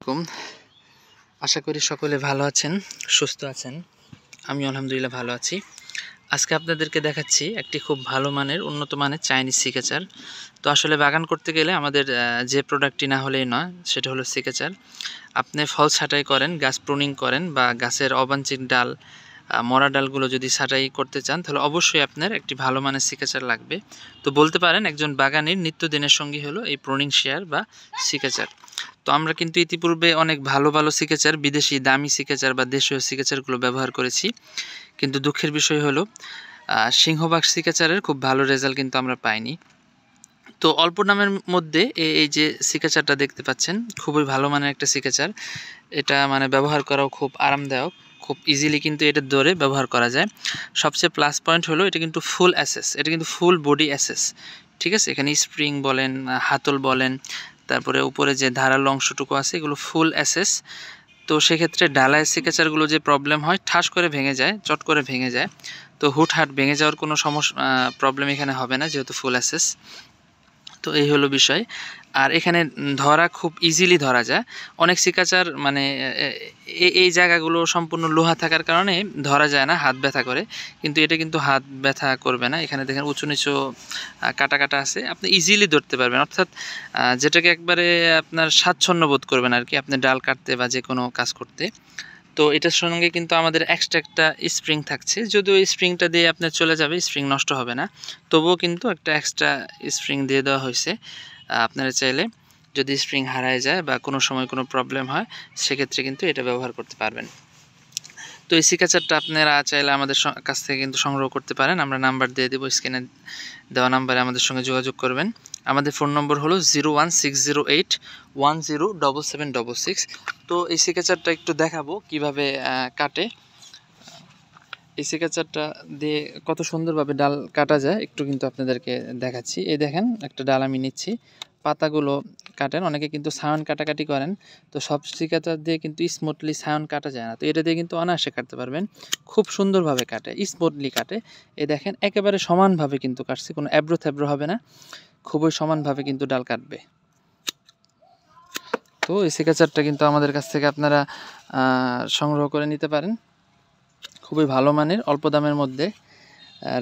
কুম আশা করি সকলে ভালো আছেন, সুস্থ আছেন। আমি আলহামদুলিল্লাহ ভালো আছি। আজকে আপনাদেরকে দেখাচ্ছি একটি খুব ভালো মানের, উন্নত মানের চাইনিজ সিকেচার। তো আসলে বাগান করতে গেলে আমাদের যে প্রোডাক্টটি না হলেই নয়, সেটা হলো সিকেচার। আপনি ফল ছাঁটাই করেন, গাছ প্রুনিং করেন, বা গাছের অবাঞ্ছিত ডাল, মরা ডালগুলো যদি ছাঁটাই করতে চান, তাহলে অবশ্যই আপনার একটি ভালো মানের সিকেচার লাগবে। তো বলতে পারেন একজন বাগানের নিত্যদিনের সঙ্গী হলো এই প্রুনিং শেয়ার বা সিকেচার। তো আমরা কিন্তু ইতিপূর্বে অনেক ভালো ভালো সিকেচার, বিদেশি দামি সিকেচার বা দেশীয় সিকেচারগুলো ব্যবহার করেছি, কিন্তু দুঃখের বিষয় হলো সিংহভাগ সিকেচারের খুব ভালো রেজাল্ট কিন্তু আমরা পাইনি। তো অল্প দামের মধ্যে এই যে সিকেচারটা দেখতে পাচ্ছেন, খুবই ভালো মানের একটা সিকেচার। এটা মানে ব্যবহার করাও খুব আরামদায়ক, খুব ইজিলি কিন্তু এটা ধরে ব্যবহার করা যায়। সবচেয়ে প্লাস পয়েন্ট হলো এটা কিন্তু ফুল অ্যাসেস, এটা কিন্তু ফুল বডি অ্যাসেস। ঠিক আছে, এখানে স্প্রিং বলেন, হাতল বলেন, তারপরে উপরে যে ধারালো অংশটুকু আছে, এগুলো ফুল অ্যাসেস। তো সেক্ষেত্রে ডালায় সিকেচারগুলো যে প্রবলেম হয়, ঠাস করে ভেঙে যায়, চট করে ভেঙে যায়। তো হুটহাট ভেঙে যাওয়ার কোনো সমস্যা প্রবলেম এখানে হবে না, যেহেতু ফুল অ্যাসেস। তো এই হলো বিষয়। আর এখানে ধরা খুব ইজিলি ধরা যায়। অনেক সিকাচার মানে এই জায়গাগুলো সম্পূর্ণ লোহা থাকার কারণে ধরা যায় না, হাত ব্যথা করে। কিন্তু এটা কিন্তু হাত ব্যথা করবে না। এখানে দেখেন উঁচু নিচু কাটা কাটা আছে, আপনি ইজিলি ধরতে পারবেন। অর্থাৎ যেটাকে একবারে আপনার স্বাচ্ছন্দ্য বোধ করবেন আর কি, আপনি ডাল কাটতে বা যে কোনো কাজ করতে। তো এটার সঙ্গে কিন্তু আমাদের এক্সট্রা একটা স্প্রিং থাকছে, যদিও এই স্প্রিংটা দিয়ে আপনার চলে যাবে, স্প্রিং নষ্ট হবে না। তবুও কিন্তু একটা এক্সট্রা স্প্রিং দিয়ে দেওয়া হয়েছে। আপনারা চাইলে যদি স্প্রিং হারায় যায় বা কোনো সময় কোনো প্রবলেম হয়, সেক্ষেত্রে কিন্তু এটা ব্যবহার করতে পারবেন। তো এই সিকাচারটা আপনারা চাইলে আমাদের কাছ থেকে কিন্তু সংগ্রহ করতে পারেন। আমরা নাম্বার দিয়ে দেবো, স্ক্রিনে দেওয়া নাম্বারে আমাদের সঙ্গে যোগাযোগ করবেন। আমাদের ফোন নম্বর হলো 01608107766। তো এই সিকেচারটা একটু দেখাবো কিভাবে কাটে। এই সিকেচারটা দিয়ে কত সুন্দরভাবে ডাল কাটা যায় একটু কিন্তু আপনাদেরকে দেখাচ্ছি। এই দেখেন, একটা ডাল আমি নিচ্ছি, পাতাগুলো কাটেন, অনেকে কিন্তু সায়ন কাটাকাটি করেন। তো সব সিকেচার দিয়ে কিন্তু স্মুথলি সায়ন কাটা যায় না, তো এটা দিয়ে কিন্তু অনায়াসে কাটতে পারবেন। খুব সুন্দরভাবে কাটে, স্মুথলি কাটে। এই দেখেন, একেবারে সমানভাবে কিন্তু কাটছে, কোনো অ্যাব্রো থ্যাব্রো হবে না, খুবই সমানভাবে কিন্তু ডাল কাটবে। তো এই সিকেচারটা কিন্তু আমাদের কাছ থেকে আপনারা সংগ্রহ করে নিতে পারেন। খুবই ভালো মানের, অল্প দামের মধ্যে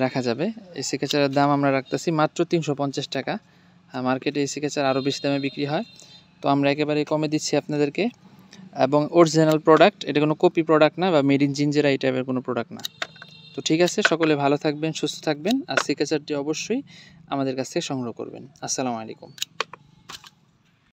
রাখা যাবে। এই সিকেচারের দাম আমরা রাখতেছি মাত্র 350 টাকা। মার্কেটে এই সিকেচার আরও বেশি দামে বিক্রি হয়, তো আমরা একেবারে কমে দিচ্ছি আপনাদেরকে। এবং অরিজিনাল প্রোডাক্ট, এটা কোনো কপি প্রোডাক্ট না বা মেড ইন জিঞ্জেরা এই টাইপের কোনো প্রোডাক্ট না। তো ঠিক আছে, সকলে ভালো থাকবেন, সুস্থ থাকবেন। আর সিকেচারটি অবশ্যই আমাদের কাছ থেকে সংগ্রহ করবেন। আসসালামু আলাইকুম।